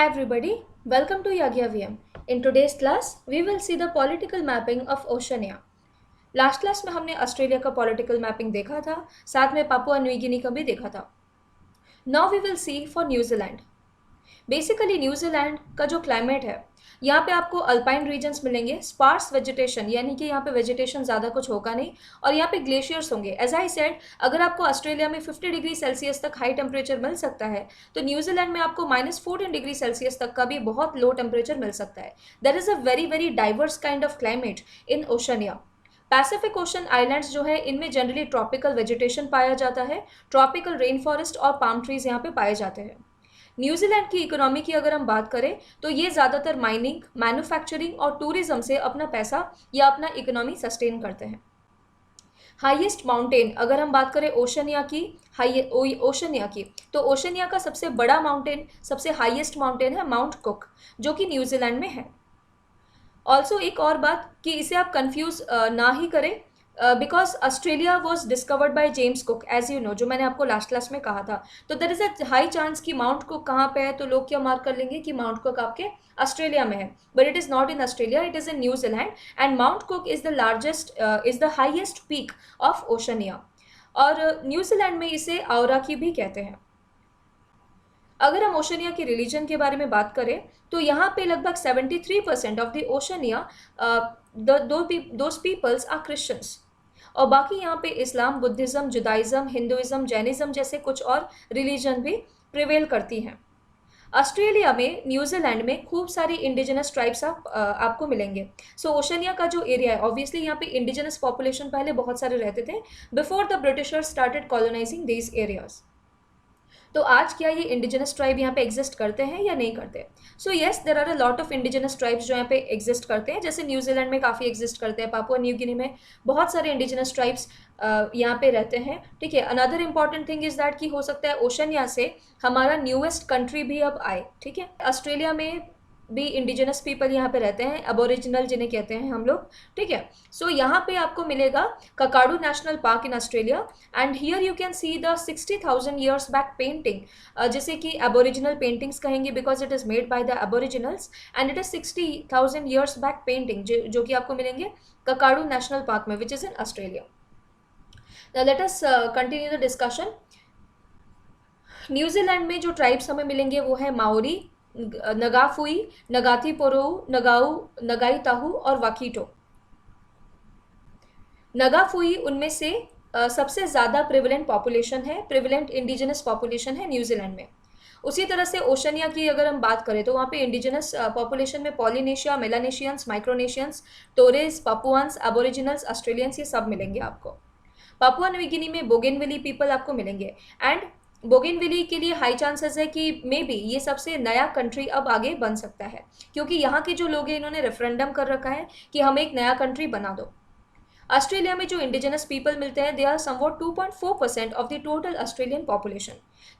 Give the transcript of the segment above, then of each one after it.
Hi everybody, welcome to Yagya VM. In today's class, we will see the political mapping of Oceania. Last class में हमने Australia का political mapping देखा था, साथ में Papua New गिनी का भी देखा था. Now we will see for New Zealand. Basically New Zealand का जो क्लाइमेट है, यहाँ पे आपको अल्पाइन रीजन्स मिलेंगे, स्पार्स वेजिटेशन, यानी कि यहाँ पे वेजिटेशन ज़्यादा कुछ होगा नहीं, और यहाँ पे ग्लेशियर्स होंगे. एज आई सेड, अगर आपको ऑस्ट्रेलिया में 50 डिग्री सेल्सियस तक हाई टेम्परेचर मिल सकता है, तो न्यूजीलैंड में आपको -14 डिग्री सेल्सियस तक का भी बहुत लो टेम्परेचर मिल सकता है. There is a very very diverse kind of climate in Oceania. Pacific Ocean islands जो है, इनमें जनरली ट्रॉपिकल वेजिटेशन पाया जाता है, ट्रॉपिकल रेन फॉरेस्ट और पाम ट्रीज यहाँ पे पाए जाते हैं. न्यूजीलैंड की इकोनॉमी की अगर हम बात करें तो ये ज़्यादातर माइनिंग, मैन्युफैक्चरिंग और टूरिज्म से अपना पैसा या अपना इकोनॉमी सस्टेन करते हैं. हाईएस्ट माउंटेन अगर हम बात करें ओशनिया की, तो ओशनिया का सबसे बड़ा माउंटेन, सबसे हाईएस्ट माउंटेन है माउंट कुक, जो कि न्यूजीलैंड में है. ऑल्सो एक और बात कि इसे आप कंफ्यूज ना ही करें, because Australia was discovered by James Cook, as you know, जो मैंने आपको लास्ट क्लास में कहा था. तो there is a high chance कि माउंट कुक कहाँ पे है, तो लोग क्या मार्क कर लेंगे कि माउंट कुक आपके ऑस्ट्रेलिया में है. But it is not in Australia, it is in New Zealand. And mount cook is the largest, is the highest peak of Oceania. और न्यूजीलैंड में इसे आउरा की भी कहते हैं. अगर हम ओशनिया के रिलीजन के बारे में बात करें तो यहाँ पे लगभग 73% of the Oceania those peoples are Christians, और बाकी यहाँ पे Islam, Buddhism, Judaism, Hinduism, Jainism जैसे कुछ और रिलीजन भी प्रिवेल करती हैं. ऑस्ट्रेलिया में, न्यूजीलैंड में खूब सारी इंडिजिनस ट्राइब्स आपको मिलेंगे. सो ओशनिया का जो एरिया है, ऑब्वियसली यहाँ पे इंडिजिनस पॉपुलेशन पहले बहुत सारे रहते थे before the Britishers started colonising these areas. तो आज क्या ये इंडिजिनस ट्राइब यहाँ पे एग्जिस्ट करते हैं या नहीं करते? So yes, there are a lot of indigenous tribes जो यहाँ पे एग्जिस्ट करते हैं, जैसे न्यूजीलैंड में काफ़ी एग्जिस्ट करते हैं, पापुआ न्यू गिनी में बहुत सारे इंडिजिनस ट्राइब्स यहाँ पे रहते हैं. ठीक है. Another important thing is that कि हो सकता है ओशनिया से हमारा न्यूएस्ट कंट्री भी अब आए. ठीक है. ऑस्ट्रेलिया में भी इंडिजिनस पीपल यहाँ पे रहते हैं, अबोरिजिनल जिन्हें कहते हैं हम लोग. ठीक है. सो यहाँ पे आपको मिलेगा Kakadu National Park in Australia, and here you can see the 60,000 years back painting, जिसे कि एबोरिजिनल पेंटिंग्स कहेंगे because it is made by the aboriginals, and it is 60,000 years back painting जो कि आपको मिलेंगे ककाडू नेशनल पार्क में, which is in Australia. Now let us continue the discussion. New Zealand में जो ट्राइब्स हमें मिलेंगे वो है माओरी, नगाफुई, नगाती पोरो, नगाऊ, नगाई ताहू और वाकीटो. नगाफुई उनमें से सबसे ज़्यादा प्रिविलेंट पॉपुलेशन है, प्रिविलेंट इंडिजिनस पॉपुलेशन है न्यूजीलैंड में. उसी तरह से ओशनिया की अगर हम बात करें तो वहाँ पे इंडिजिनस पॉपुलेशन में पॉलिनेशिया, मेलानेशियंस, माइक्रोनेशियंस, टोरेस, पापुआंस, एबोरिजिनल्स, ऑस्ट्रेलियंस, ये सब मिलेंगे आपको. पापुआ न्यू गिनी में बोगेनविली पीपल आपको मिलेंगे, एंड बोगेनविली के लिए हाई चांसेस है कि मे बी ये सबसे नया कंट्री अब आगे बन सकता है, क्योंकि यहाँ के जो लोग हैं इन्होंने रेफरेंडम कर रखा है कि हमें एक नया कंट्री बना दो. ऑस्ट्रेलिया में जो इंडिजिनस पीपल मिलते हैं, they are somewhat 2.4% of the total Australian population.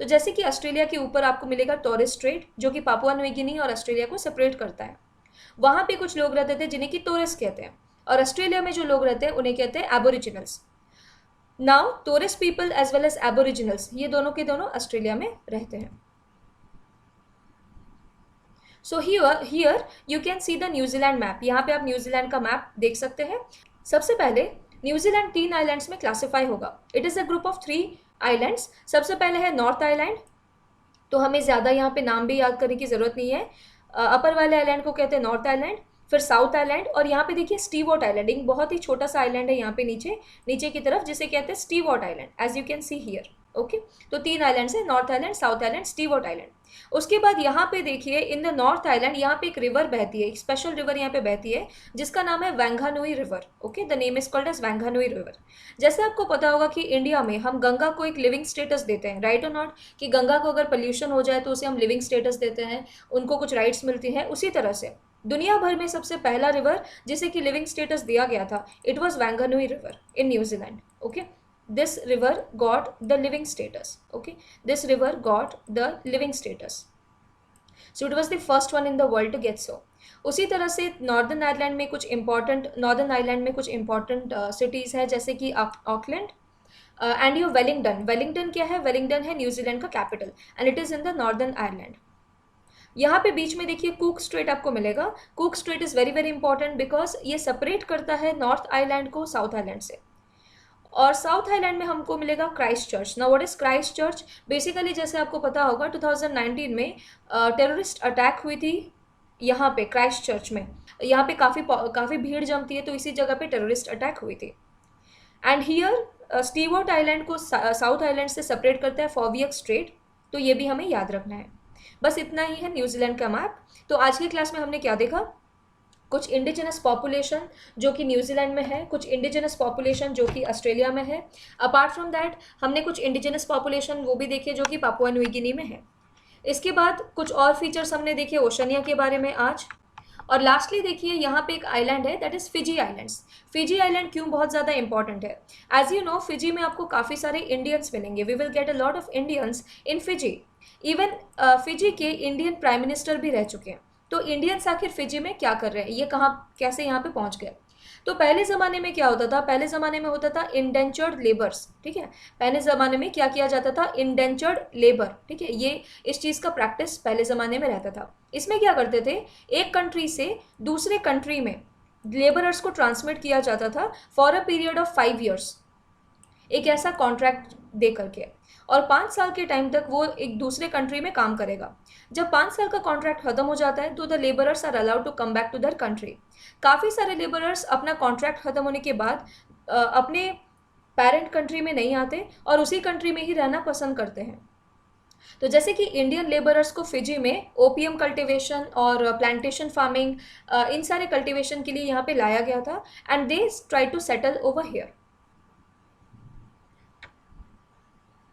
तो जैसे कि ऑस्ट्रेलिया के ऊपर आपको मिलेगा टोरेस स्ट्रेट, जो कि पापुआ न्यू गिनी और ऑस्ट्रेलिया को सेपरेट करता है. वहाँ पे कुछ लोग रहते थे जिन्हें कि टोरेस कहते हैं, और ऑस्ट्रेलिया में जो लोग रहते हैं उन्हें कहते हैं aboriginals. Now Torres people as well as aboriginals, ये दोनों के दोनों ऑस्ट्रेलिया में रहते हैं. So here you can see the New Zealand map. यहाँ पे आप न्यूजीलैंड का मैप देख सकते हैं. सबसे पहले न्यूजीलैंड 3 आइलैंड्स में क्लासिफाई होगा. It is a group of 3 islands. सबसे पहले है नॉर्थ आइलैंड, तो हमें ज़्यादा यहाँ पे नाम भी याद करने की ज़रूरत नहीं है. अपर वाले आइलैंड को कहते हैं नॉर्थ आइलैंड. फिर साउथ आइलैंड, और यहाँ पे देखिए स्टीवर्ट आइलैंड, एक बहुत ही छोटा सा आइलैंड है यहाँ पे नीचे नीचे की तरफ, जिसे कहते हैं Stewart Island, as you can see here. Okay. तो 3 आइलैंड्स हैं, North Island, South Island, Stewart Island. उसके बाद यहाँ पे देखिए इन द नॉर्थ आइलैंड यहाँ पे एक रिवर बहती है, एक स्पेशल रिवर यहाँ पे बहती है जिसका नाम है Whanganui River. Okay. The name is called as Whanganui River. जैसे आपको पता होगा कि इंडिया में हम गंगा को एक लिविंग स्टेटस देते हैं, राइट और नॉट, कि गंगा को अगर पोल्यूशन हो जाए तो उसे हम लिविंग स्टेटस देते हैं, उनको कुछ राइट्स मिलती हैं. उसी तरह से दुनिया भर में सबसे पहला रिवर जिसे कि लिविंग स्टेटस दिया गया था, it was Whanganui River in New Zealand. Okay. This river got the living status. Okay. This river got the living status. So it was the first one in the world to get so. उसी तरह से northern island में कुछ important cities है, जैसे कि Auckland and yo Wellington. Wellington क्या है? वेलिंगटन है न्यूजीलैंड का capital, and it is in the northern Ireland. यहाँ पे बीच में देखिए कुक स्ट्रेट आपको मिलेगा। Cook straight is very very important because ये सेपरेट करता है नॉर्थ आइलैंड को साउथ आइलैंड से। और साउथ आइलैंड में हमको मिलेगा क्राइस्ट चर्च। ना what is Christ church? Basically जैसे आपको पता होगा 2019 में टेररिस्ट अटैक हुई थी यहाँ पे क्राइस्ट चर्च में। यहाँ पे काफ़ी भीड़ जमती है, तो इसी जगह पे टेररिस्ट अटैक हुई थी। एंड हियर स्टीवर्ट आइलैंड को साउथ आइलैंड से सेपरेट करता है फॉवियक स्ट्रेट, तो ये भी हमें याद रखना है। बस इतना ही है न्यूजीलैंड का मैप। तो आज की क्लास में हमने क्या देखा? कुछ इंडिजिनस पॉपुलेशन जो कि न्यूजीलैंड में है, कुछ इंडिजिनस पॉपुलेशन जो कि ऑस्ट्रेलिया में है। अपार्ट फ्रॉम दैट हमने कुछ इंडिजिनस पॉपुलेशन वो भी देखे जो कि पापुआ न्यू गिनी में है। इसके बाद कुछ और फीचर्स हमने देखे ओशनिया के बारे में आज। और लास्टली देखिए यहाँ पे एक आइलैंड है, that is Fiji islands. Fiji island क्यों बहुत ज़्यादा इंपॉर्टेंट है? एज यू नो फिजी में आपको काफ़ी सारे इंडियंस मिलेंगे। We will get a lot of Indians in Fiji. Even Fiji के इंडियन प्राइम मिनिस्टर भी रह चुके हैं। तो इंडियंस आखिर फिजी में क्या कर रहे हैं, ये कहाँ कैसे यहाँ पे पहुँच गए? तो पहले ज़माने में क्या होता था? पहले ज़माने में होता था इंडेंचर्ड लेबर्स, ठीक है। पहले ज़माने में क्या किया जाता था? इंडेंचर्ड लेबर, ठीक है। ये इस चीज़ का प्रैक्टिस पहले ज़माने में रहता था। इसमें क्या करते थे? एक कंट्री से दूसरे कंट्री में लेबरर्स को ट्रांसमिट किया जाता था for a period of 5 years, एक ऐसा कॉन्ट्रैक्ट दे करके। और 5 साल के टाइम तक वो एक दूसरे कंट्री में काम करेगा। जब 5 साल का कॉन्ट्रैक्ट खत्म हो जाता है तो the labourers are allowed to come back to their country. काफ़ी सारे लेबरर्स अपना कॉन्ट्रैक्ट खत्म होने के बाद अपने पेरेंट कंट्री में नहीं आते और उसी कंट्री में ही रहना पसंद करते हैं। तो जैसे कि इंडियन लेबरर्स को फिजी में ओपीएम कल्टिवेशन और प्लांटेशन फार्मिंग इन सारे कल्टिवेशन के लिए यहाँ पे लाया गया था and they try to settle over here.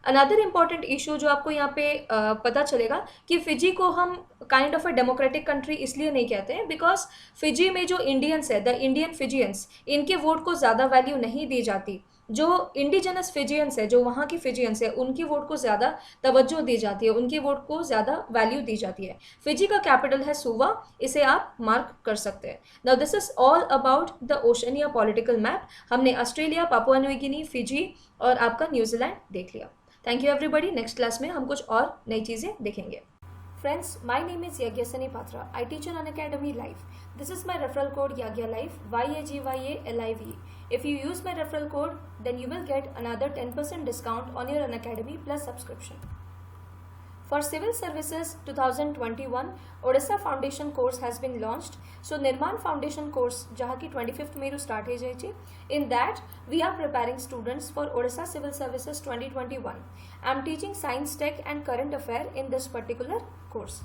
Another important issue जो आपको यहाँ पे पता चलेगा कि फिजी को हम kind of a democratic country इसलिए नहीं कहते हैं बिकॉज फिजी में जो इंडियंस है, द इंडियन फिजियंस, इनके वोट को ज़्यादा वैल्यू नहीं दी जाती। जो इंडिजिनस फिजियंस है, जो वहाँ की फिजियंस है, उनकी वोट को ज़्यादा तवज्जो दी जाती है, उनकी वोट को ज़्यादा वैल्यू दी जाती है। फिजी का कैपिटल है सुवा, इसे आप मार्क कर सकते हैं। Now this is all about the Oceania political map. हमने Australia, Papua New Guinea, Fiji और आपका न्यूजीलैंड देख लिया। Thank you everybody. Next class में हम कुछ और नई चीज़ें देखेंगे। Friends, my name is Yagyasani Patra. I teach on Unacademy Live. This is my referral code YAGYALIVE, YAGYALIVE. If you use my referral code, then you will get another 10% discount on your Unacademy Plus subscription. For Civil Services 2021, Odisha Foundation course has been launched. So Nirman Foundation course, जहाँ की 25th में start हो जाएगी. In that, we are preparing students for Odisha Civil Services 2021. I am teaching Science, Tech and Current Affair in this particular course.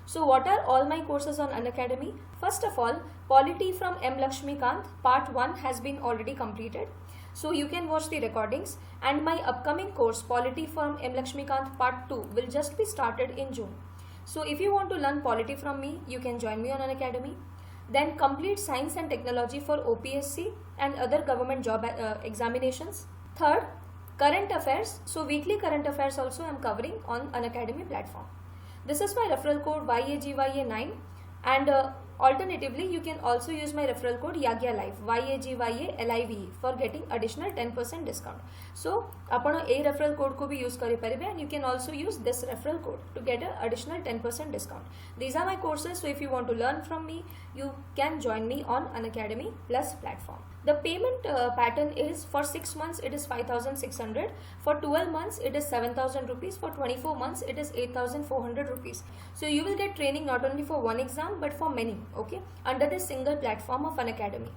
So what are all my courses on Unacademy? First of all, Polity from M. Lakshmikant Part 1 has been already completed. So you can watch the recordings, and my upcoming course Polity from M. Lakshmikant Part 2 will just be started in June. So if you want to learn polity from me, you can join me on Unacademy. Then complete Science and Technology for OPSC and other government job examinations. Third, Current Affairs. So weekly current affairs also I am covering on Unacademy platform. This is my referral code YAGYA9, and alternatively you can also use my referral code YAGYALIVE, YAGYALIVE for getting additional 10% discount. So आपण ए referral code को भी use करी परिबे, and you can also use this referral code to get an additional 10% discount. These are my courses, so if you want to learn from me, you can join me on Unacademy Plus platform. The payment pattern is for 6 months it is 5,600, for 12 months it is 7,000 rupees, for 24 months it is 8,400 rupees. So you will get training not only for one exam but for many, okay, under this single platform of Unacademy.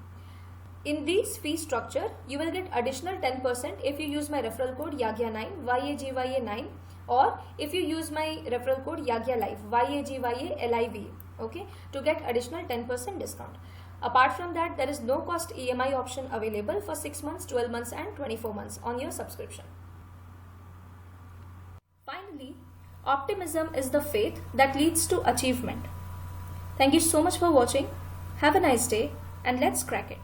In this fee structure, you will get additional 10% if you use my referral code YAGYA9, YAGYA9, or if you use my referral code YAGYALIVE, YAGYALIVE, okay, to get additional 10% discount. Apart from that, there is no cost EMI option available for 6 months, 12 months and 24 months on your subscription. Finally, optimism is the faith that leads to achievement. Thank you so much for watching. Have a nice day and let's crack it.